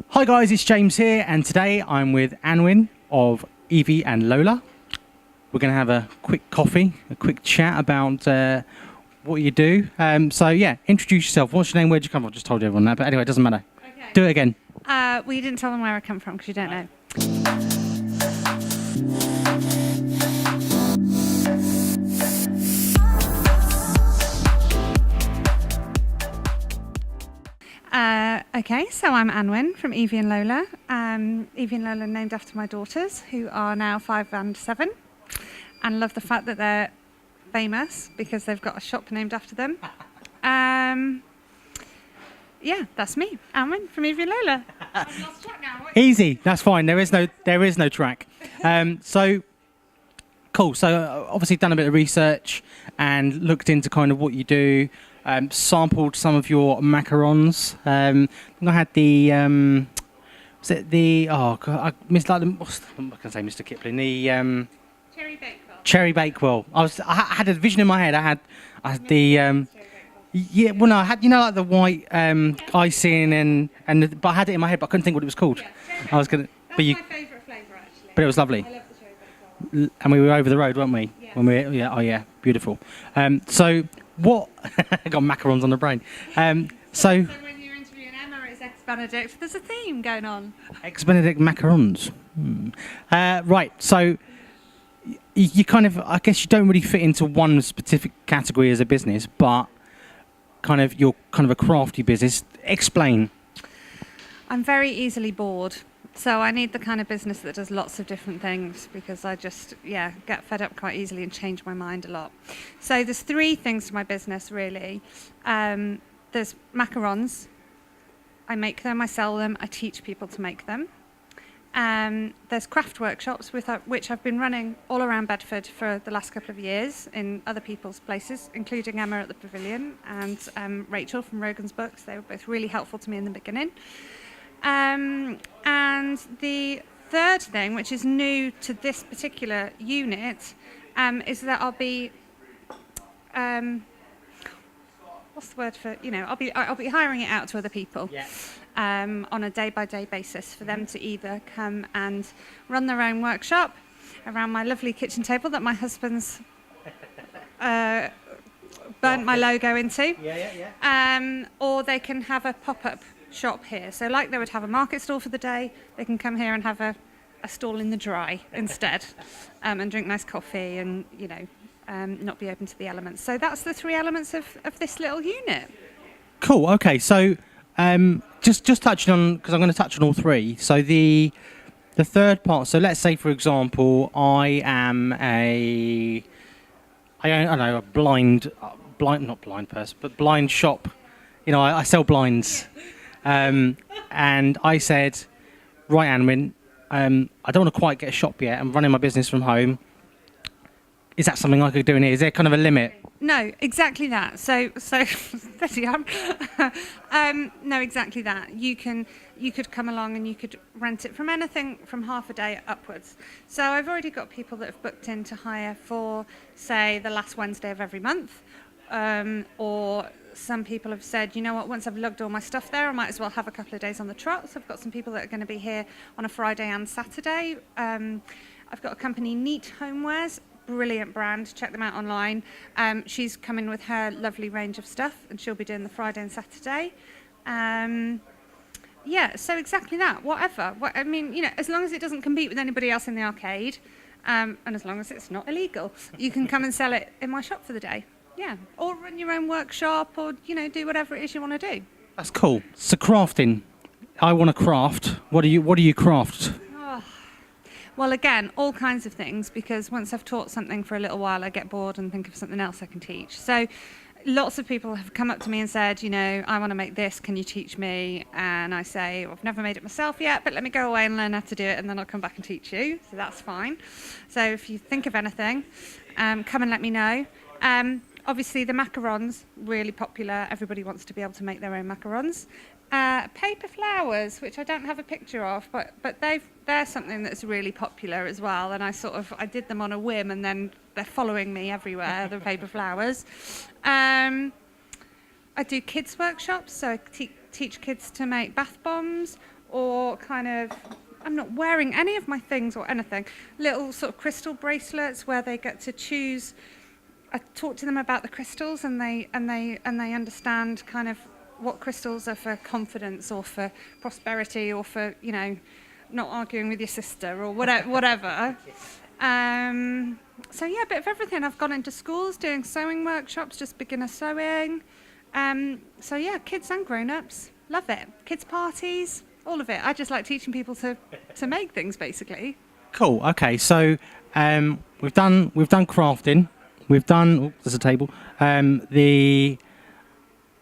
Hi guys, it's James here, and today I'm with Anwyn of Evie and Lola. We're going to have a quick coffee, a quick chat about what you do. So yeah, introduce yourself. What's your name? Where'd you come from? I just told everyone that, but anyway, it doesn't matter. Okay. Do it again. Well, you didn't tell them where I come from because you don't know. Okay, so I'm Anwyn from Evie and Lola. Evie and Lola named after my daughters, who are now 5 and 7, and love the fact that they're famous because they've got a shop named after them. Yeah, that's me, Anwyn from Evie and Lola. I've lost track now. Easy, that's fine. There is no track. So cool. So obviously done a bit of research and looked into kind of what you do. Sampled some of your macarons. I think I had the was it the I missed like the what's the, I'm not gonna say Mr. Kipling, the Cherry Bakewell. Cherry Bakewell. I had a vision in my head. I had the yeah, well no, I had, you know, like the white icing but I had it in my head, but I couldn't think what it was called. Yeah, I was gonna, that's but you, my favourite flavour actually. but it was lovely. I love the Cherry Bakewell. And we were over the road, weren't we? Yeah. When we beautiful. So what? I got macarons on the brain. So So when you're interviewing Emma, it's ex-Benedict. There's a theme going on. ex-Benedict macarons. Right. So you kind of, I guess you don't really fit into one specific category as a business, but kind of you're kind of a crafty business. Explain. I'm very easily bored. So I need the kind of business that does lots of different things because I just, get fed up quite easily and change my mind a lot. So there's 3 things to my business, really. There's macarons. I make them, I sell them, I teach people to make them. There's craft workshops, which I've been running all around Bedford for the last couple of years in other people's places, including Emma at the Pavilion and Rachel from Rogan's Books. They were both really helpful to me in the beginning. And the third thing, which is new to this particular unit, is that I'll be, what's the word for, I'll be hiring it out to other people on a day-by-day basis for them to either come and run their own workshop around my lovely kitchen table that my husband's burnt my logo into, or they can have a pop-up shop here. So like they would have a market stall for the day, they can come here and have a stall in the dry instead, and drink nice coffee and, not be open to the elements. So that's the 3 elements of this little unit. Cool. Okay. So just touching on, because I'm going to touch on all 3. So the third part. So let's say, for example, I am a blind, not blind person, but blind shop. I sell blinds. And I said, right, Anwyn, I don't want to quite get a shop yet. I'm running my business from home. Is that something I could do in here? Is there kind of a limit? No, exactly that. So there you are. No, exactly that. You could come along and you could rent it from anything from half a day upwards. So I've already got people that have booked in to hire for, say, the last Wednesday of every month, or some people have said, you know what, once I've lugged all my stuff there, I might as well have a couple of days on the trot. So I've got some people that are going to be here on a Friday and Saturday. I've got a company, Neat Homewares, brilliant brand. Check them out online. She's coming with her lovely range of stuff, and she'll be doing the Friday and Saturday. So exactly that. Whatever. As long as it doesn't compete with anybody else in the arcade, and as long as it's not illegal, you can come and sell it in my shop for the day. Yeah, or run your own workshop, or do whatever it is you want to do. That's cool. So crafting. I want to craft. What do you craft? Well, again, all kinds of things, because once I've taught something for a little while, I get bored and think of something else I can teach. So lots of people have come up to me and said, I want to make this, can you teach me? And I say, I've never made it myself yet, but let me go away and learn how to do it, and then I'll come back and teach you. So that's fine. So if you think of anything, come and let me know. Obviously, the macarons, really popular. Everybody wants to be able to make their own macarons. Paper flowers, which I don't have a picture of, but they're something that's really popular as well. And I did them on a whim, and then they're following me everywhere, the paper flowers. I do kids workshops, so I teach kids to make bath bombs, or kind of, I'm not wearing any of my things or anything, little sort of crystal bracelets where they get to choose. I talk to them about the crystals, and they understand kind of what crystals are for confidence or for prosperity or for, you know, not arguing with your sister or whatever. So yeah, a bit of everything. I've gone into schools doing sewing workshops, just beginner sewing. So yeah, kids and grown-ups, love it. Kids parties, all of it. I just like teaching people to make things, basically. Cool. Okay, so we've done crafting. We've done. Oh, there's a table. The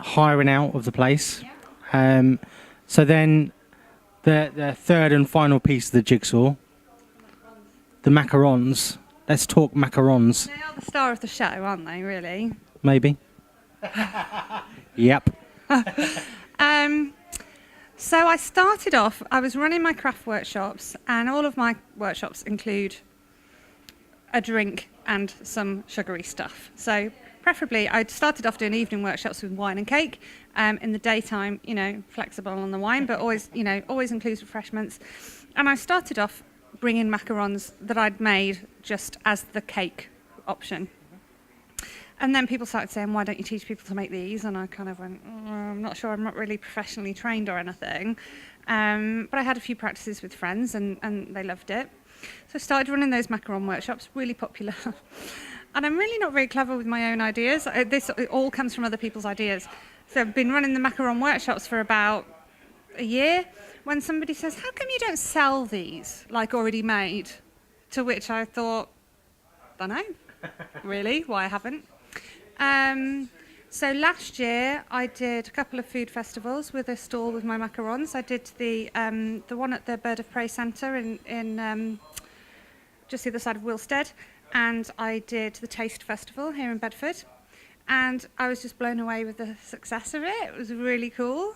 hiring out of the place. Yeah. So then the third and final piece of the jigsaw, the macarons. Let's talk macarons. They are the star of the show, aren't they, really? Maybe. Yep. So I started off, I was running my craft workshops, and all of my workshops include a drink and some sugary stuff. So preferably, I started off doing evening workshops with wine and cake. In the daytime, you know, flexible on the wine, but always includes refreshments. And I started off bringing macarons that I'd made just as the cake option. And then people started saying, why don't you teach people to make these? And I kind of went, I'm not sure, I'm not really professionally trained or anything. But I had a few practices with friends, and they loved it. So I started running those macaron workshops, really popular. And I'm really not very clever with my own ideas. It all comes from other people's ideas. So I've been running the macaron workshops for about a year. When somebody says, how come you don't sell these, like already made? To which I thought, don't know, really, why I haven't. So last year I did a couple of food festivals with a stall with my macarons. I did the one at the Bird of Prey Centre in just the other side of Wilstead, and I did the Taste Festival here in Bedford, and I was just blown away with the success of it. It was really cool.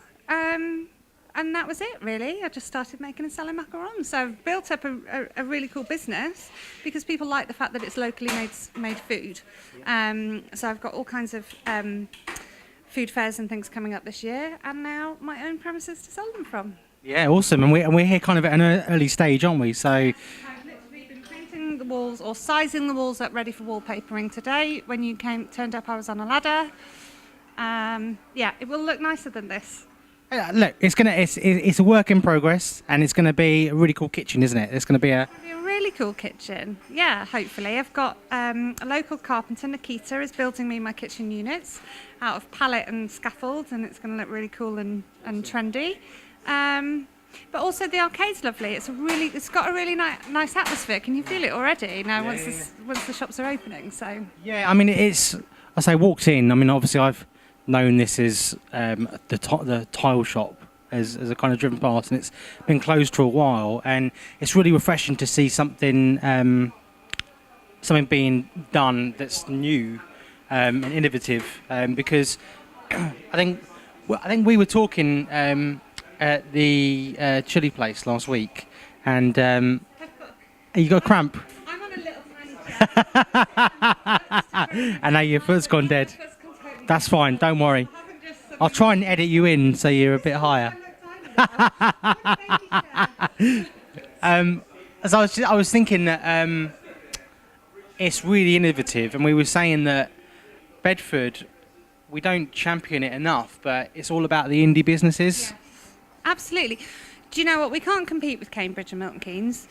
And that was it, really. I just started making and selling macarons. So I've built up a really cool business because people like the fact that it's locally made food. So I've got all kinds of food fairs and things coming up this year, and now my own premises to sell them from. Yeah, awesome. And we're here kind of at an early stage, aren't we? So I've literally been painting the walls or sizing the walls up ready for wallpapering today. When you turned up, I was on a ladder. Yeah, it will look nicer than this. look, it's a work in progress, and it's gonna be a really cool kitchen, isn't it? It's gonna be a really cool kitchen. Yeah, hopefully. I've got a local carpenter, Nikita, is building me my kitchen units out of pallet and scaffold, and it's going to look really cool and trendy. But also the arcade's lovely. It's got a really nice atmosphere. Can you feel it already now? Once the shops are opening? So yeah, I mean walked in. I mean, obviously I've known this as the tile shop as a kind of driven past, and it's been closed for a while, and it's really refreshing to see something being done that's new and innovative, because I think we were talking at the chili place last week, and you got a cramp. I'm on a little tiny chair. And now your foot's gone dead. That's fine, don't worry. I'll try and edit you in so you're a bit higher. As I was thinking that it's really innovative, and we were saying that Bedford, we don't champion it enough, but it's all about the indie businesses. Yes, absolutely. Do you know what? We can't compete with Cambridge and Milton Keynes,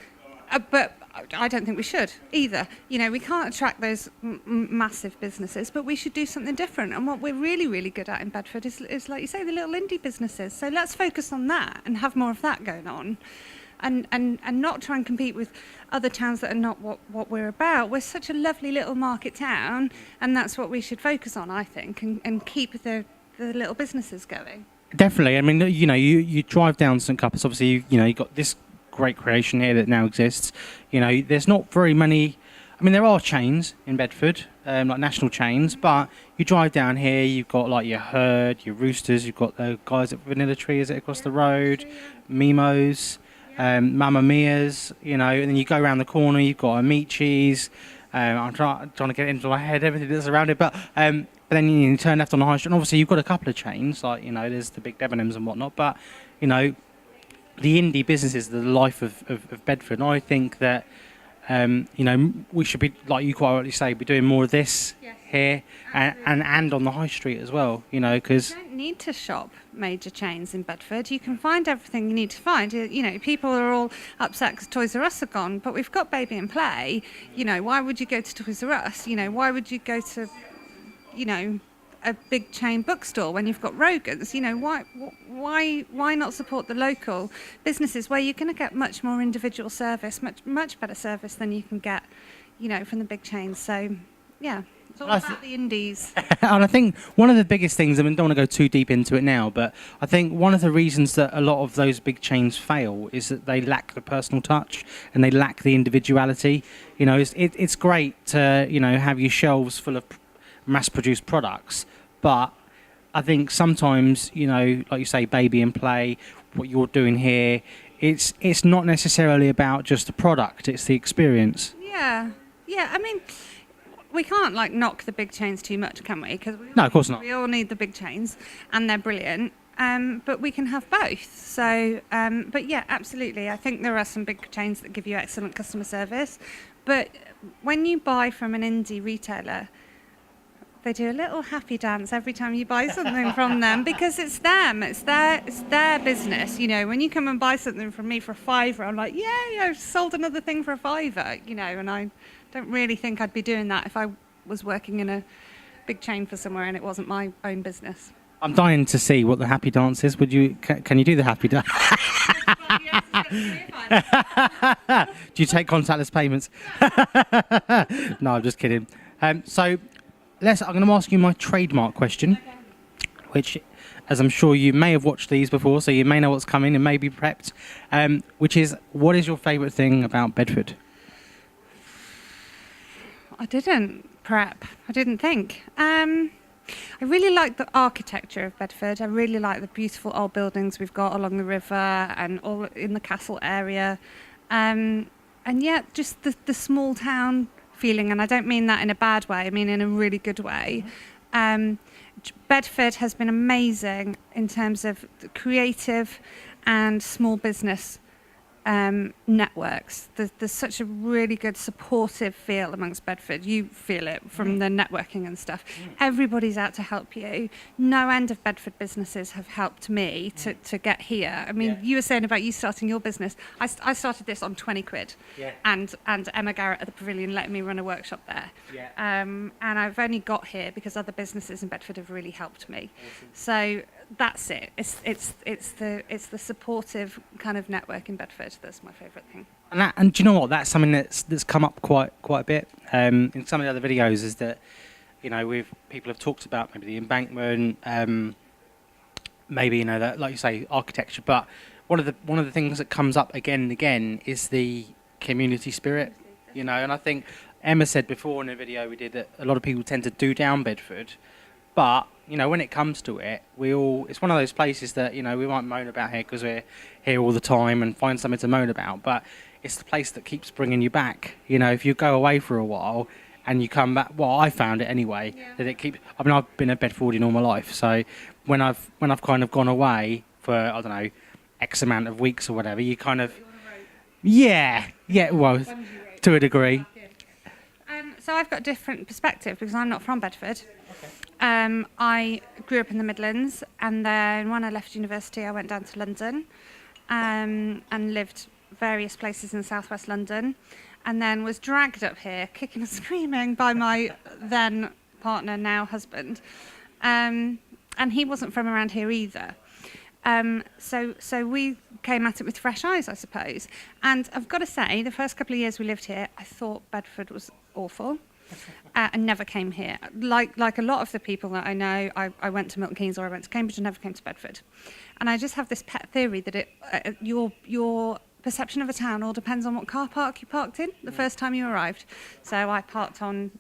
but I don't think we should either. You know, we can't attract those massive businesses, but we should do something different. And what we're really, really good at in Bedford is, like you say, the little indie businesses. So let's focus on that and have more of that going on, and not try and compete with other towns that are not what we're about. We're such a lovely little market town, and that's what we should focus on, I think, and keep the little businesses going. Definitely. I mean, you know, you drive down St Cuthberts, obviously, you've got this great creation here that now exists. You know, there's not very many. I mean, there are chains in Bedford, like national chains, but you drive down here, you've got like your Herd, your Roosters, you've got the guys at Vanilla Tree, is it across the road, Mimo's, Mamma Mia's, you know, and then you go around the corner, you've got Amici's. I'm trying to get it into my head everything that's around it, but but then you turn left on the high street, and obviously you've got a couple of chains, like, you know, there's the big Debenhams and whatnot, but, you know, the indie businesses, the life of Bedford, and I think that, you know, we should be, like you quite rightly say, be doing more of this here and on the high street as well, you know, because... You don't need to shop major chains in Bedford. You can find everything you need to find. You know, people are all upset because Toys R Us are gone, but we've got Baby and Play. You know, why would you go to Toys R Us? You know, why would you go to, you know, a big chain bookstore when you've got Rogan's? You know, why not support the local businesses where you're going to get much more individual service, much better service than you can get, you know, from the big chains. So, yeah, it's all about the indies. And I think one of the biggest things, I mean, I don't want to go too deep into it now, but I think one of the reasons that a lot of those big chains fail is that they lack the personal touch and they lack the individuality. You know, it's great to, you know, have your shelves full of mass-produced products, but I think sometimes, you know, like you say, Baby and Play, what you're doing here, it's not necessarily about just the product, it's the experience. Yeah, I mean, we can't, like, knock the big chains too much, can we? No, of course not. We all need the big chains, and they're brilliant, but we can have both. So, but yeah, absolutely. I think there are some big chains that give you excellent customer service, but when you buy from an indie retailer, they do a little happy dance every time you buy something from them, because it's them, it's their business. You know, when you come and buy something from me for £5, I'm like, yeah, I've sold another thing for £5, you know, and I don't really think I'd be doing that if I was working in a big chain for somewhere and it wasn't my own business. I'm dying to see what the happy dance is. Would you? Can you do the happy dance? Do you take contactless payments? No, I'm just kidding. So, I'm going to ask you my trademark question, which, as I'm sure you may have watched these before, so you may know what's coming and may be prepped, which is, what is your favourite thing about Bedford? I didn't prep. I didn't think. I really like the architecture of Bedford. I really like the beautiful old buildings we've got along the river and all in the castle area. And yet, just the small town feeling, and I don't mean that in a bad way, I mean in a really good way. Bedford has been amazing in terms of the creative and small business networks. There's such a really good supportive feel amongst Bedford. You feel it from the networking and stuff. Everybody's out to help you. No end of Bedford businesses have helped me to get here. I mean, you were saying about you starting your business. I started this on 20 quid. And Emma Garrett at the Pavilion let me run a workshop there. And I've only got here because other businesses in Bedford have really helped me. So that's it. It's the supportive kind of network in Bedford that's my favourite thing. And do you know what? That's something that's come up quite a bit in some of the other videos. Is that, you know, people have talked about maybe the embankment, maybe, you know, that, like you say, architecture. But one of the things that comes up again and again is the community spirit. You know, and I think Emma said before in a video we did that a lot of people tend to do down Bedford, but you know, when it comes to it, it's one of those places that, you know, we might moan about here because we're here all the time and find something to moan about, but it's the place that keeps bringing you back. You know, if you go away for a while and you come back, well, I found it anyway, that it keeps, I mean, I've been a Bedfordian all my life, so when I've kind of gone away for, I don't know, X amount of weeks or whatever, you kind of, well, to a degree. So I've got a different perspective because I'm not from Bedford. I grew up in the Midlands, and then when I left university I went down to London and lived various places in southwest London, and then was dragged up here kicking and screaming by my then partner, now husband, and he wasn't from around here either. So we came at it with fresh eyes, I suppose. And I've got to say, the first couple of years we lived here, I thought Bedford was awful. And never came here. Like a lot of the people that I know, I went to Milton Keynes or I went to Cambridge and never came to Bedford. And I just have this pet theory that your perception of a town all depends on what car park you parked in the first time you arrived. So I parked on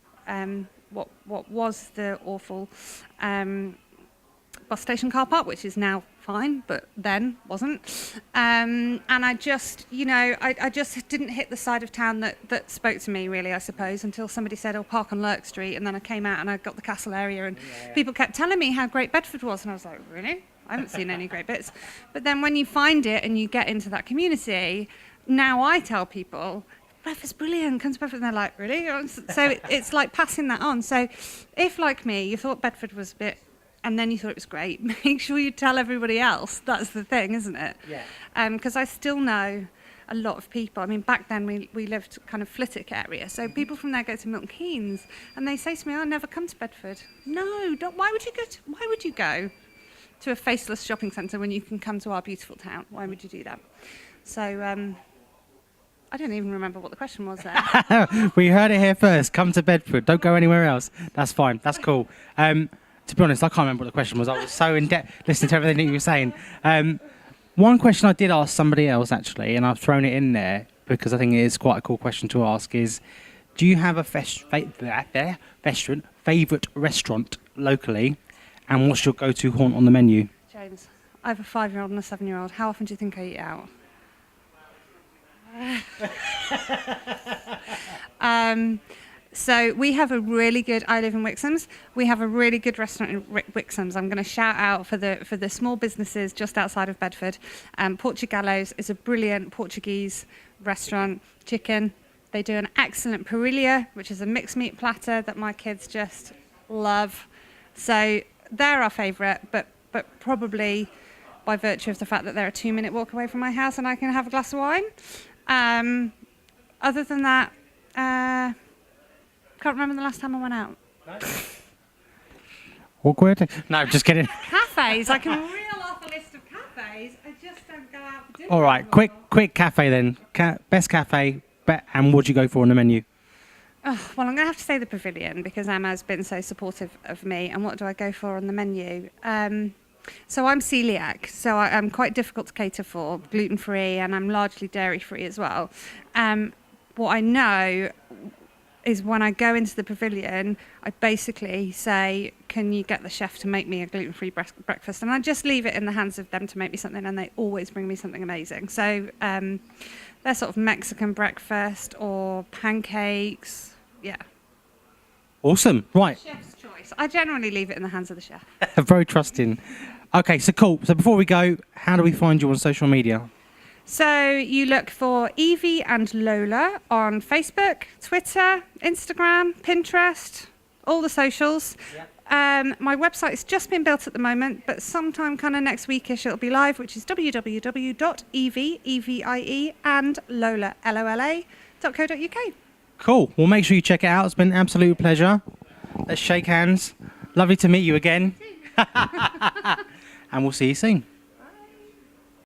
what was the awful bus station car park, which is now fine, but then wasn't. And I just, I just didn't hit the side of town that spoke to me, really, I suppose, until somebody said, oh, park on Lurk Street. And then I came out and I got the castle area, and people kept telling me how great Bedford was. And I was like, really? I haven't seen any great bits. But then when you find it and you get into that community, now I tell people, Bedford's brilliant, come to Bedford. And they're like, really? So it's like passing that on. So if, like me, you thought Bedford was a bit, and then you thought it was great, make sure you tell everybody else. That's the thing, isn't it? Yeah. Because I still know a lot of people. I mean, back then we lived kind of Flitwick area, so people from there go to Milton Keynes, and they say to me, "Oh, I've never come to Bedford." No, don't. Why would you go to a faceless shopping centre when you can come to our beautiful town? Why would you do that? So I don't even remember what the question was there. We heard it here first. Come to Bedford. Don't go anywhere else. That's fine. That's cool. To be honest, I can't remember what the question was. I was so in depth listening to everything that you were saying. One question I did ask somebody else, actually, and I've thrown it in there because I think it is quite a cool question to ask, is do you have a favourite restaurant locally, and what's your go-to haunt on the menu? James, I have a 5-year-old and a 7-year-old. How often do you think I eat out? So we have a really good, I live in Wixham's, we have a really good restaurant in Wixham's. I'm going to shout out for the small businesses just outside of Bedford. Portugallo's is a brilliant Portuguese restaurant. Chicken, they do an excellent paella, which is a mixed meat platter that my kids just love. So they're our favourite, but probably by virtue of the fact that they're a 2-minute walk away from my house and I can have a glass of wine. Other than that, can't remember the last time I went out. No. Awkward? No, just kidding. Cafes, I can reel off a list of cafes. I just don't go out for dinner. All right, quick cafe then. Best cafe, and what do you go for on the menu? Oh, well, I'm going to have to say the Pavilion because Emma's been so supportive of me. And what do I go for on the menu? So I'm celiac, so I'm quite difficult to cater for, gluten-free, and I'm largely dairy-free as well. What I know is when I go into the Pavilion, I basically say, can you get the chef to make me a gluten-free breakfast? And I just leave it in the hands of them to make me something, and they always bring me something amazing. So they're sort of Mexican breakfast or pancakes, yeah. Awesome, right. Chef's choice. I generally leave it in the hands of the chef. Very trusting. Okay, so cool. So before we go, how do we find you on social media? So you look for Evie and Lola on Facebook, Twitter, Instagram, Pinterest, all the socials. Yep. My website's just been built at the moment, but sometime kind of next weekish it'll be live, which is www.evie and Lola, LOLA.co.uk. Cool. Well, make sure you check it out. It's been an absolute pleasure. Let's shake hands. Lovely to meet you again. And we'll see you soon.